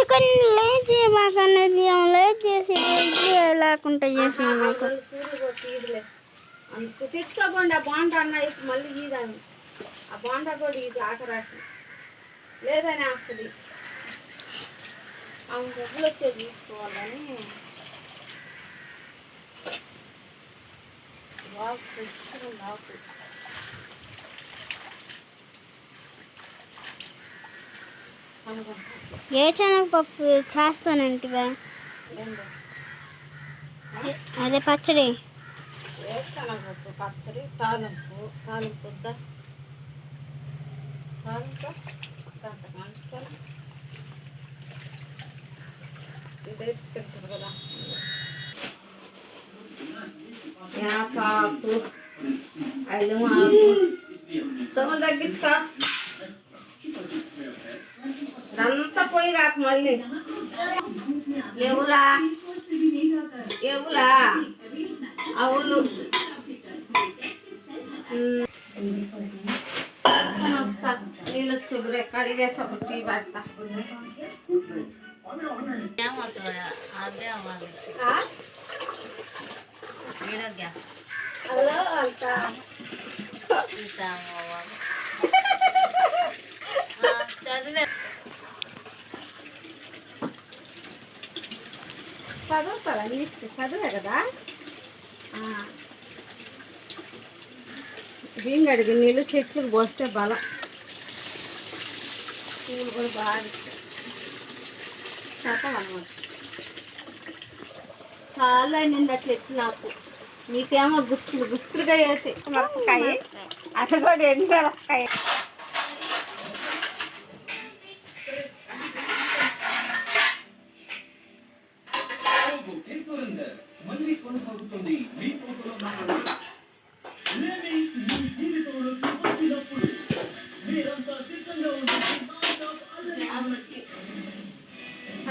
కొన్ని late చేయబాకనేది late చేసి లేకుండా చేసి మాకు తెచ్చుకోకుండా ఆ బాండా అన్న ఇప్పుడు మళ్ళీ ఈదాను ఆ బాండా కూడా ఇది ఆకరాకి లేదని వస్తుంది ఆమె డబ్బులు వచ్చే తీసుకోవాలని బాగు తెచ్చుకుని ఆకు ఏ శనగపప్పు చేస్తానంటివా అదే పచ్చడి శనగపప్పు పచ్చడి తాలింపు వద్దా తాలింపు ఇదే తింటారు కదా వేపాకు అల్లం ఆకు సొమ్ము తగ్గించుకో ఇదంతా పోయి కాక మళ్ళీ ఎవలా అవును వస్తా నీళ్ళు చుగురే కడిగేసి ఒక టీ పెడతా చదివే చదువుతారా నీకు చదివే కదా బింగడికి నీళ్ళు చెట్లకు పోస్తే బలం పూలు కూడా బాగా శాతం అన్నమాట చాలా నిండా చెట్లు నాకు మీకేమో గుర్తుగా వేసి మిరపకాయ అది కూడా ఎండు మిరపకాయ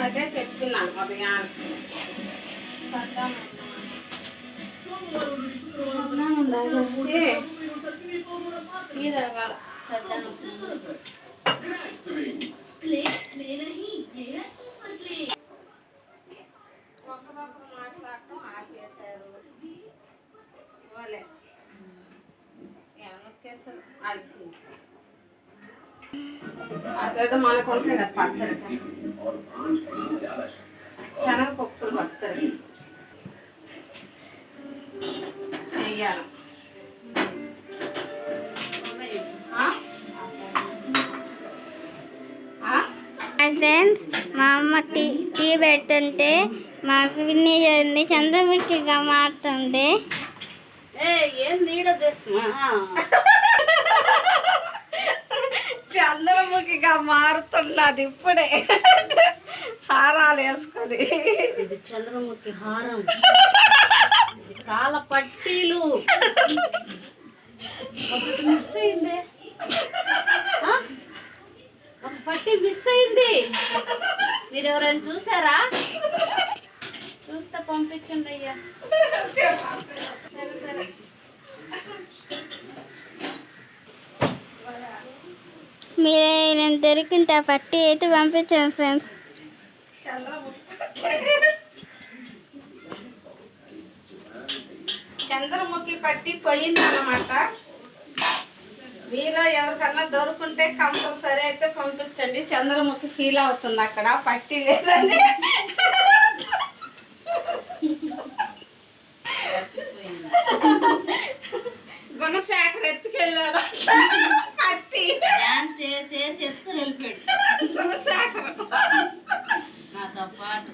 అదే చెప్తున్నాను ఉదయానికి సన్నానం తాగేస్తే టీ తాగాల సన్నానం ఒకరొకరు మాట్లాడటం ఆపేశారు వాళ్ళే ఏమొక్కేసారు ఆగిపోయింది అదేదో మనకు ఉంటాయి కదా పచ్చడి శనగపప్పులు పచ్చడి చెయ్యాలి ఫ్రెండ్స్ మా అమ్మ టీ పెడుతుంటే మా పిన్ని చూడండి చంద్రముఖిగా మారుతుంది ఏం నీడ తెస్తున్నా చంద్రముఖిగా మారుతున్నది ఇప్పుడే హారాలు వేసుకొని ఇది చంద్రముఖి హారం కాల పట్టీలు ఒకటి మిస్ అయింది ఒక పట్టీ మిస్ అయింది మీరు ఎవరైనా చూసారా చూస్తే పంపించండి అయ్యా సరే సరే నేను దొరికింటే ఆ పట్టి అయితే పంపించాను ఫ్రెండ్స్ చంద్రముఖి పట్టి పోయింది అన్నమాట మీలో ఎవరికన్నా దొరుకుంటే కంపల్సరీ అయితే పంపించండి చంద్రముఖి ఫీల్ అవుతుంది అక్కడ పట్టి లేదని గుణశేఖర్ ఎత్తుకెళ్ళాడు పట్టి డాన్స్ చేసి ఎత్తుకుని వెళ్ళిపోయాడు గుణశేఖర్ నాతో పాటు